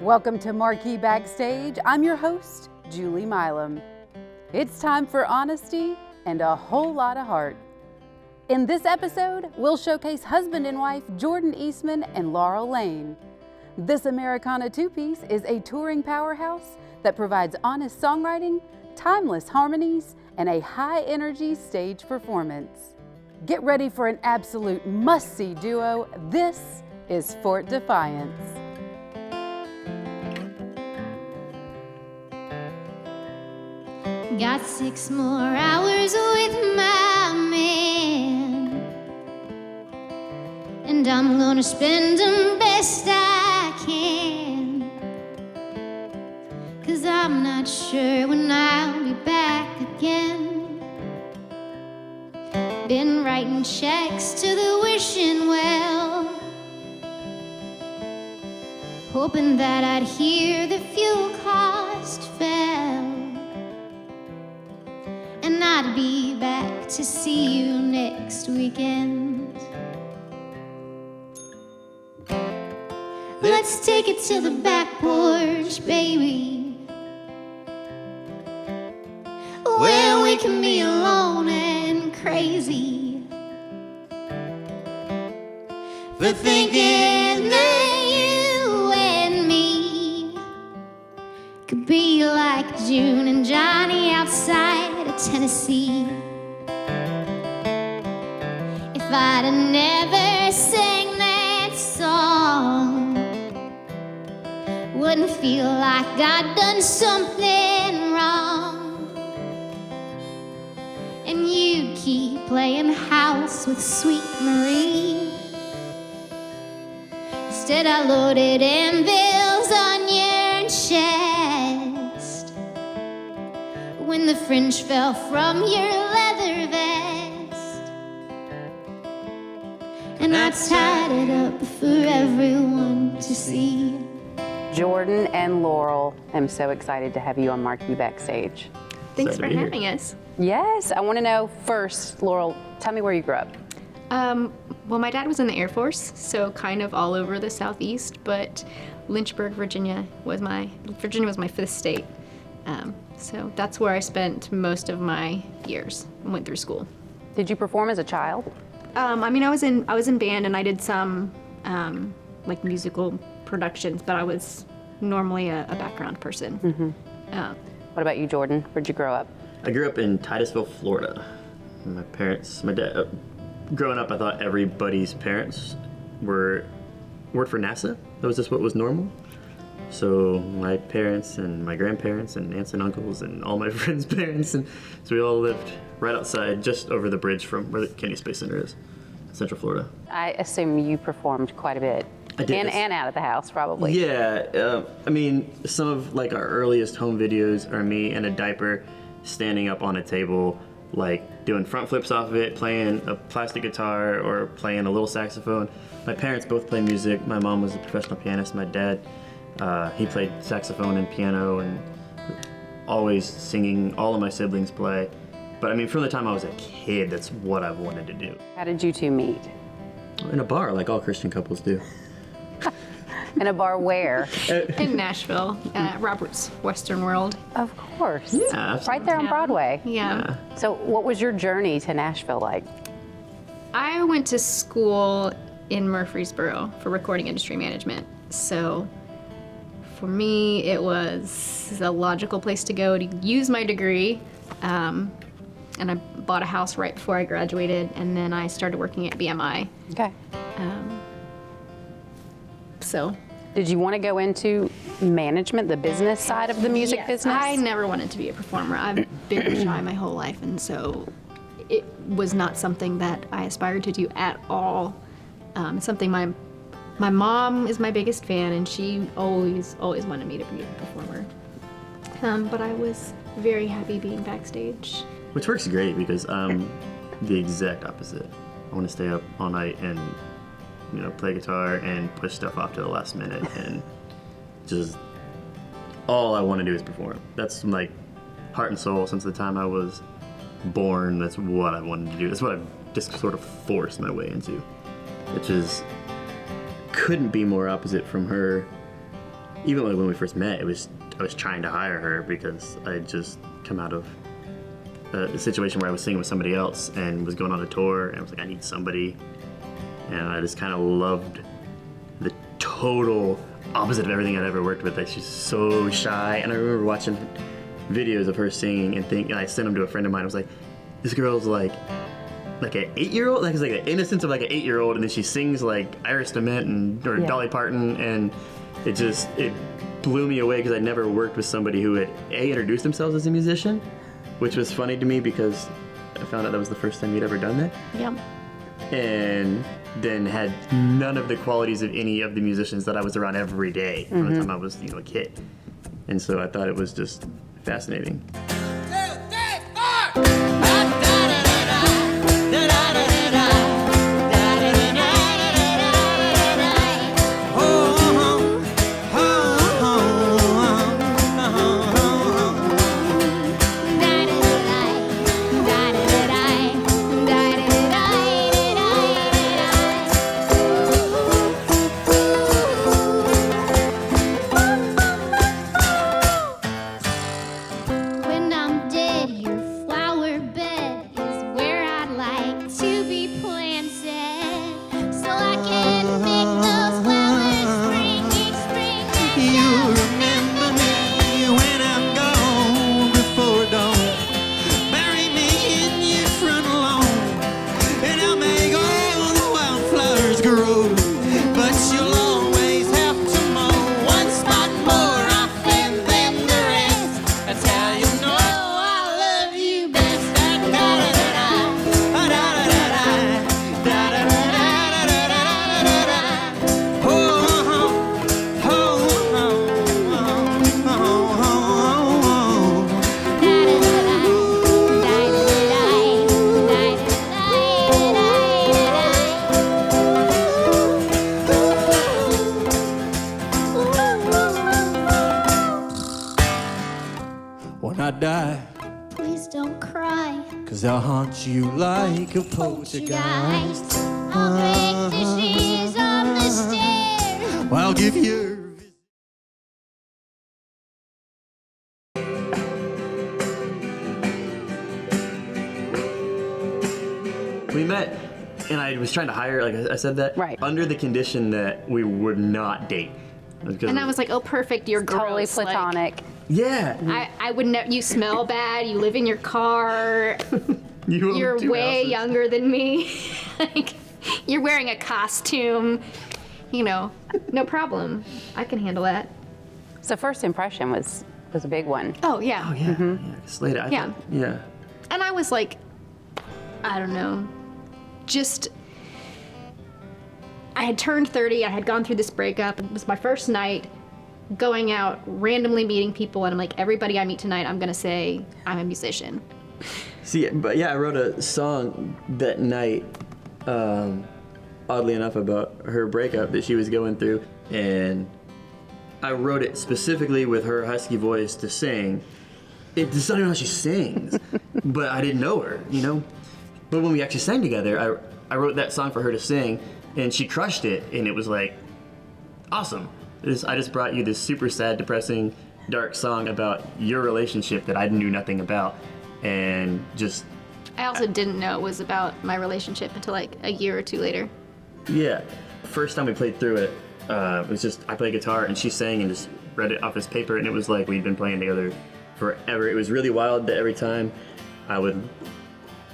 Welcome to Marquee Backstage. I'm your host, Julie Milam. It's time for honesty and a whole lot of heart. In this episode, we'll showcase husband and wife Jordan Eastman and Laurel Lane. This Americana two-piece is a touring powerhouse that provides honest songwriting, timeless harmonies, and a high-energy stage performance. Get ready for an absolute must-see duo. This is FORT Defiance. Got 6 more hours with my man, and I'm gonna spend them best I can, 'cause I'm not sure when I'll be back again. Been writing checks to the wishing well, hoping that I'd hear the fuel cost fell, and I'd be back to see you next weekend. Let's take it to the back porch, baby, where we can be alone and crazy, for thinking that you and me could be like June and Johnny outside Tennessee. If I'd have never sang that song, wouldn't feel like I'd done something wrong. And you'd keep playing house with Sweet Marie. Instead I loaded anvils on your chest when the fringe fell from your leather vest, and I tied it up for everyone to see. Jordan and Laurel, I'm so excited to have you on Marquee Backstage. Thanks for having us. Yes, I want to know first, Laurel, tell me where you grew up. Well, my dad was in the Air Force, so kind of all over the Southeast, but Lynchburg, Virginia was my 5th state. So that's where I spent most of my years and went through school. Did you perform as a child? I was in band and I did some like musical productions, but I was normally a background person. Mm-hmm. What about you, Jordan? Where'd you grow up? I grew up in Titusville, Florida. My dad, growing up, I thought everybody's parents worked for NASA. That was just what was normal. So my parents and my grandparents and aunts and uncles and all my friends' parents, and so we all lived right outside, just over the bridge from where the Kennedy Space Center is, Central Florida. I assume you performed quite a bit. I did. And out of the house, probably. Yeah, I mean, some of like our earliest home videos are me in a diaper, standing up on a table, like doing front flips off of it, playing a plastic guitar or playing a little saxophone. My parents both play music. My mom was a professional pianist. My dad, he played saxophone and piano, and always singing. All of my siblings play. But I mean, from the time I was a kid, that's what I wanted to do. How did you two meet? In a bar, like all Christian couples do. In a bar where? In Nashville, Robert's Western World. Of course. Yeah, right there on Broadway. Yeah. So what was your journey to Nashville like? I went to school in Murfreesboro for recording industry management. So for me, it was a logical place to go to use my degree. And I bought a house right before I graduated, and then I started working at BMI. Okay. So. Did you want to go into management, the business side of the music Yes, business? I never wanted to be a performer. I've been shy my whole life, and so it was not something that I aspired to do at all. Something my mom is my biggest fan, and she always wanted me to be a performer. But I was very happy being backstage. Which works great because I'm the exact opposite. I want to stay up all night and play guitar and push stuff off to the last minute, and just all I want to do is perform. That's like heart and soul since the time I was born. That's what I wanted to do. That's what I've just sort of forced my way into, which is couldn't be more opposite from her even when we first met, I was trying to hire her because I had just come out of a situation where I was singing with somebody else and was going on a tour, and I was like, I need somebody. And I just kind of loved the total opposite of everything I'd ever worked with. Like, she's so shy, and I remember watching videos of her singing and I sent them to a friend of mine. I was like, this girl's like an 8-year-old, like it's like the innocence of like an 8-year-old, and then she sings like Iris DeMent or Dolly Parton, and it blew me away because I never worked with somebody who had introduced themselves as a musician, which was funny to me because I found out that was the first time you'd ever done that. Yep. And then had none of the qualities of any of the musicians that I was around every day from the time I was, a kid. And so I thought it was just fascinating. When I'm dead, your flower bed is where I'd like to be planted, so I can make those flowers spring each spring and You remember me when I'm gone before dawn. Bury me in your front lawn, and I'll make all the wildflowers grow. But you'll always have to mow one spot more often than the rest. That's how you know I love you best. When I die, please don't cry. 'cause I'll haunt you like a poltergeist. I'll break the sheets on the stairs. I'll give you. We met, and I was trying to hire, like I said that, Right. under the condition that we would not date. And I was like, oh, perfect, you're Totally gross. Like, platonic. yeah. I would never. You smell bad. You live in your car. You own You're 2 way houses. younger than me. Like, you're wearing a costume. No problem. I can handle that. So first impression was a big one. Oh yeah. Oh, yeah. Yeah. Slade, I Yeah. thought- yeah. And I was like, I don't know, just. I had turned 30. I had gone through this breakup. It was my first night going out, randomly meeting people, and I'm like, everybody I meet tonight, I'm gonna say I'm a musician. See, but yeah, I wrote a song that night, oddly enough, about her breakup that she was going through, and I wrote it specifically with her husky voice to sing. It's not even how she sings, but I didn't know her, But when we actually sang together, I wrote that song for her to sing, and she crushed it, and it was like, awesome. I just brought you this super sad, depressing, dark song about your relationship that I knew nothing about, and just, I also didn't know it was about my relationship until like a year or two later. yeah. First time we played through it, it was just, I played guitar and she sang and just read it off this paper, and it was like we'd been playing together forever. It was really wild that every time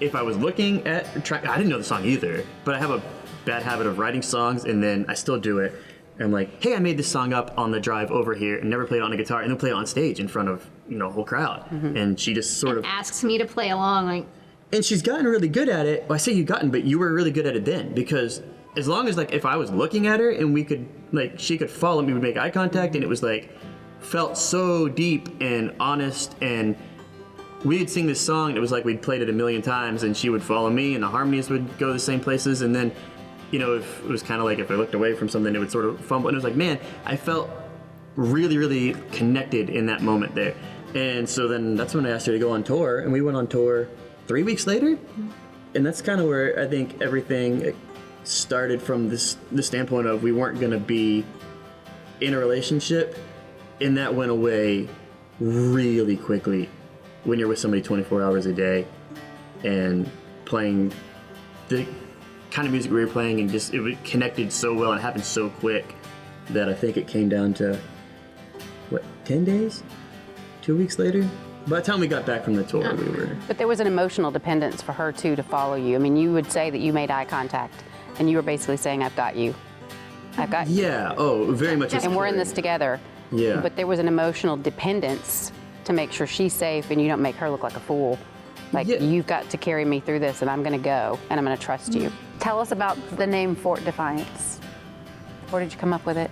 if I was looking at a track, I didn't know the song either, but I have a bad habit of writing songs and then I still do it. And I'm like, hey, I made this song up on the drive over here and never played it on a guitar, and then play it on stage in front of, a whole crowd. And she just sort of, Asks me to play along, like, and she's gotten really good at it. Well, I say you've gotten, but you were really good at it then, because as long as, like, if I was looking at her and we could, like, she could follow me, we would make eye contact, and it was like, felt so deep and honest, and we'd sing this song, and it was like we'd played it a million times, and she would follow me, and the harmonies would go the same places, and then, if it was kind of like if I looked away from something, it would sort of fumble, and it was like, man, I felt really, really connected in that moment there. And so then that's when I asked her to go on tour, and we went on tour 3 weeks later, and that's kind of where I think everything started from the standpoint of we weren't going to be in a relationship, And that went away really quickly when you're with somebody 24 hours a day and playing the kind of music we were playing, and just it connected so well and happened so quick that I think it came down to, 10 days? 2 weeks later? By the time we got back from the tour, we were... But there was an emotional dependence for her, too, to follow you. I mean, you would say that you made eye contact, and you were basically saying, I've got you. I've got you. Yeah, very much. And we're in this together. Yeah. But there was an emotional dependence to make sure she's safe and you don't make her look like a fool. Like, you've got to carry me through this, and I'm going to go, and I'm going to trust you. Tell us about the name Fort Defiance. Where did you come up with it?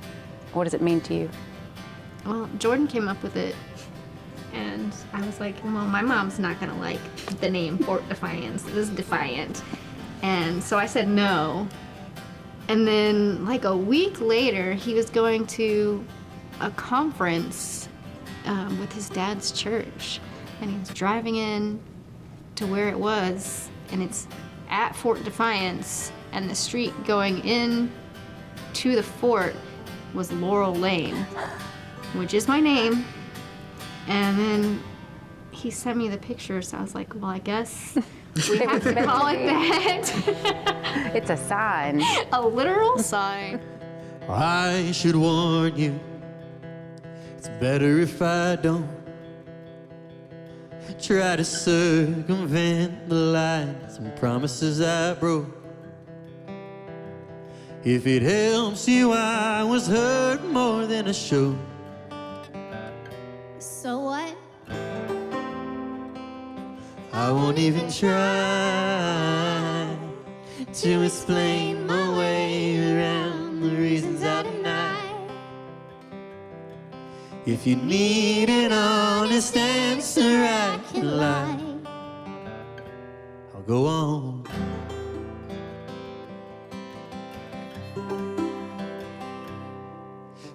What does it mean to you? Well, Jordan came up with it, and I was like, well, my mom's not gonna like the name Fort Defiance. This is defiant. And so I said no. And then like a week later, he was going to a conference with his dad's church, and he was driving in to where it was, and it's at Fort Defiance, and the street going in to the fort was Laurel Lane, which is my name. And then he sent me the picture, so I was like, well, I guess we have to call it that. It's a sign. A literal sign. I should warn you, it's better if I don't try to circumvent the lies and promises I broke. If it helps you, I was hurt more than a show. So what? I won't even try to explain my way around the reasons I deny. If you need an honest answer, I can lie. I'll go on.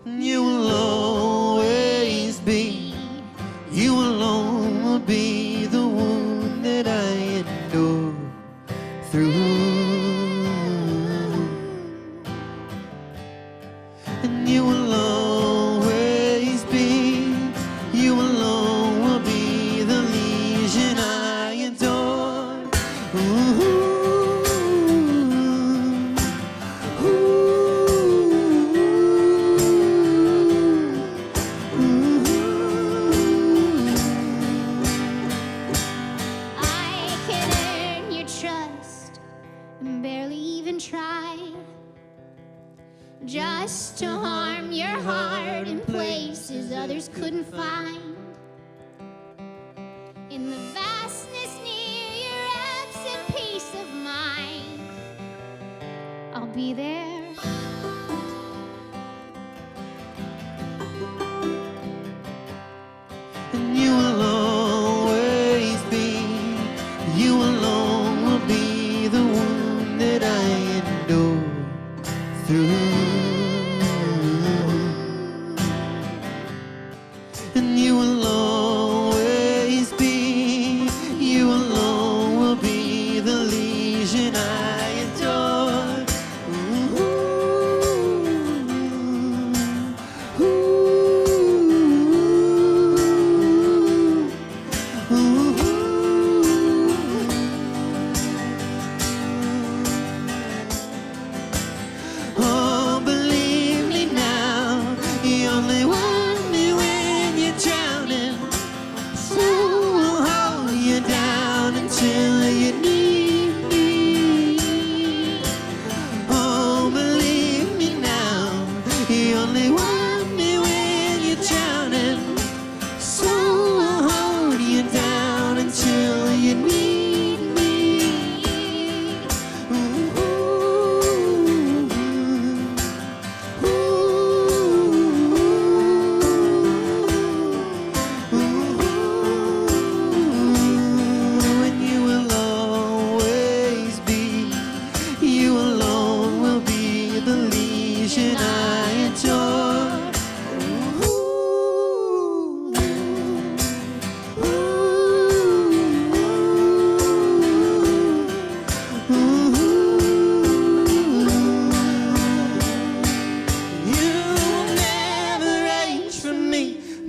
You will always be, you alone will be the wound that I endure through. And you will always be, you alone will be the lesion I adore. Ooh. Just to harm your heart in places others couldn't find. In the vastness near your absent peace of mind, I'll be there. And you will always be, you alone will be the wound that I endure through. And you will always be, you alone will be the lesion I adore. Ooh.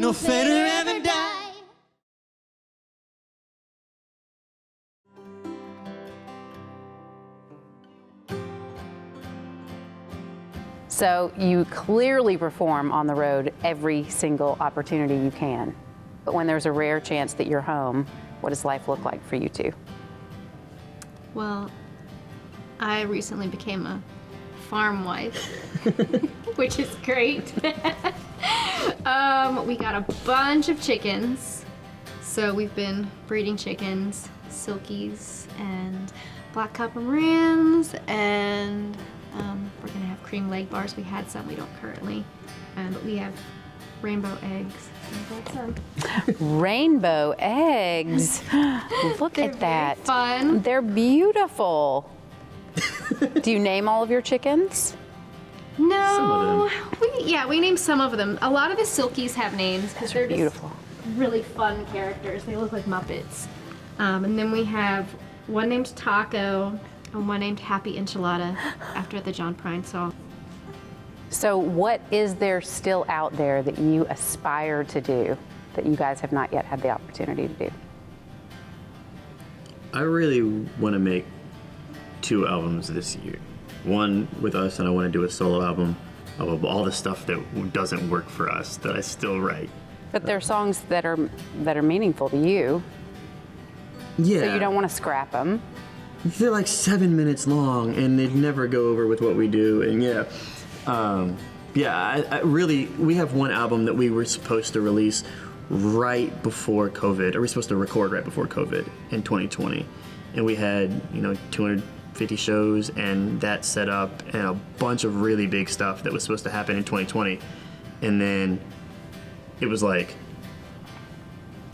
no fate or ever die. So you clearly perform on the road every single opportunity you can. But when there's a rare chance that you're home, what does life look like for you two? Well, I recently became a farm wife, which is great. We got a bunch of chickens. So we've been breeding chickens, silkies and black copper marans, and we're gonna have cream leg bars. We had some, we don't currently, but we have rainbow eggs. Rainbow eggs. Look at that. Fun. They're beautiful. Do you name all of your chickens? No, we named some of them. A lot of the silkies have names because they're Beautiful. just really fun characters. They look like Muppets. And then we have one named Taco and one named Happy Enchilada after the John Prine song. So what is there still out there that you aspire to do that you guys have not yet had the opportunity to do? I really want to make 2 albums this year. One with us, and I want to do a solo album of all the stuff that doesn't work for us that I still write. But they're songs that are meaningful to you, Yeah. so you don't want to scrap them. They're like 7 minutes long, and they never go over with what we do. And I really, we have one album that we were supposed to release right before COVID, or we were supposed to record right before COVID in 2020, and we had 250 shows and that set up and a bunch of really big stuff that was supposed to happen in 2020, and then it was like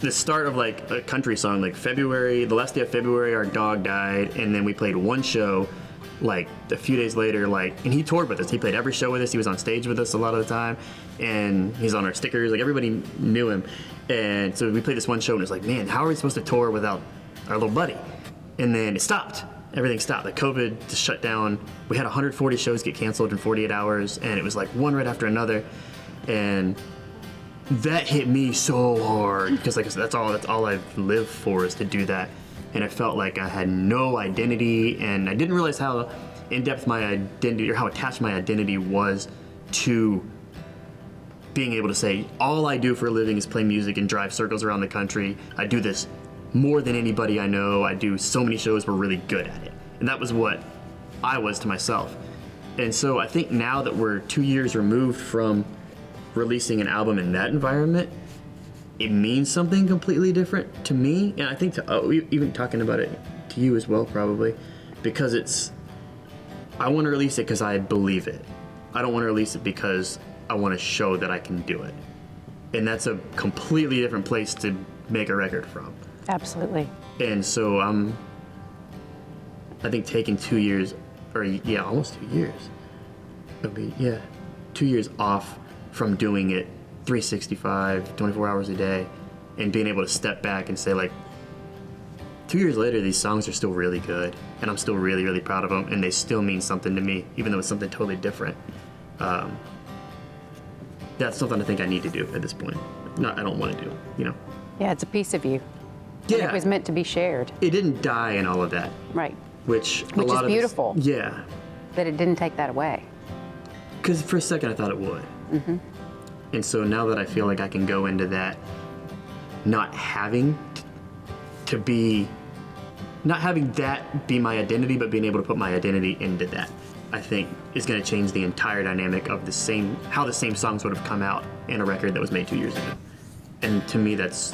the start of like a country song, like February, the last day of February, our dog died, and then we played one show like a few days later, and he toured with us. He played every show with us. He was on stage with us a lot of the time, and he's on our stickers. Like, everybody knew him. And so we played this one show, and it was like, man, how are we supposed to tour without our little buddy? And then it stopped. Everything stopped. Like, COVID just shut down. We had 140 shows get canceled in 48 hours, and it was like one right after another. And that hit me so hard because, like I said, that's all I've lived for, is to do that. And I felt like I had no identity, and I didn't realize how in-depth my identity, or how attached my identity was to being able to say, all I do for a living is play music and drive circles around the country. I do this more than anybody I know. I do so many shows, we're really good at it. And that was what I was to myself. And so I think now that we're 2 years removed from releasing an album in that environment, it means something completely different to me, and I think even talking about it to you as well, probably, because I want to release it because I believe it. I don't want to release it because I want to show that I can do it, and that's a completely different place to make a record from. Absolutely. And so I think taking 2 years, or almost 2 years, 2 years off from doing it 365, 24 hours a day, and being able to step back and say, like, 2 years later, these songs are still really good, and I'm still really, really proud of them, and they still mean something to me, even though it's something totally different. That's something I think I need to do at this point. I don't want to do, Yeah, it's a piece of you. Yeah. And it was meant to be shared. It didn't die in all of that, Right. which Which is of beautiful. Yeah. That it didn't take that away. Because for a second I thought it would. Mm-hmm. And so now that I feel like I can go into that, not having that be my identity, but being able to put my identity into that, I think is going to change the entire dynamic of how the same songs would have come out in a record that was made 2 years ago. And to me, that's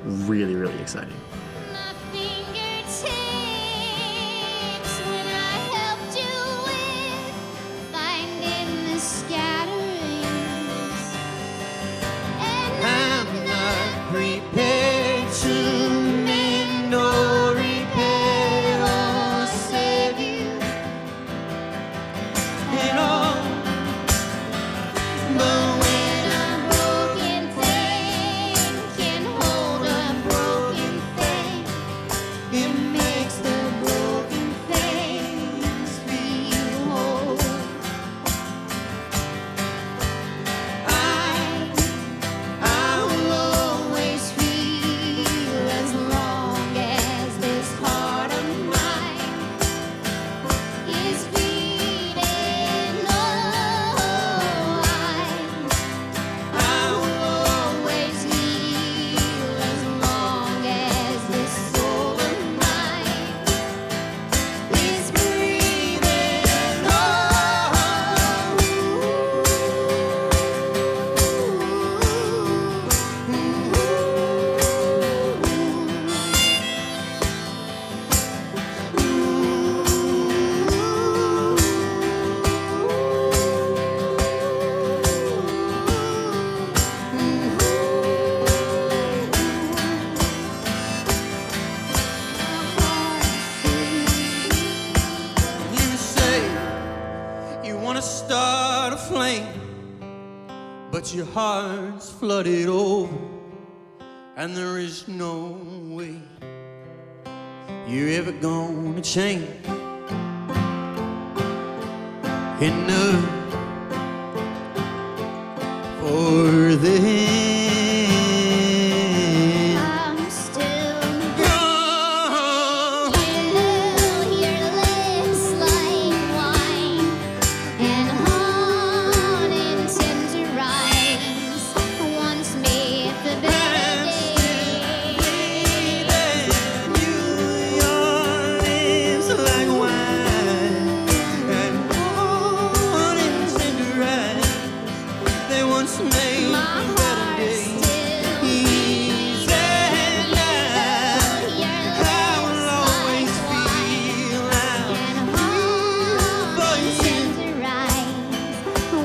really, really exciting. My fingertips when I helped you with finding the scatterings, and I'm not prepared to mend or repair or save you at all. But when a broken thing can hold a broken thing, your heart's flooded over, and there is no way you're ever gonna change enough for them. I'm still Oh, your lips like wine and heart in tender eyes once made the better days. your lips like wine and warm and tender eyes. They once made My a better heart day. still Easy now, I will always feel out and heart in tender eyes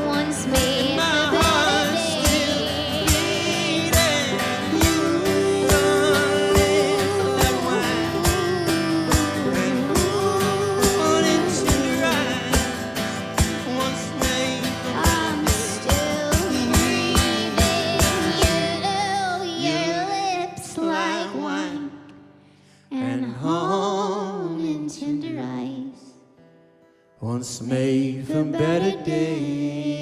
once made my the better heart's still days. beating. Your lips like wine and warm and tender eyes once made the I'm still breathing your lips like wine and home in tender eyes. once made for better days.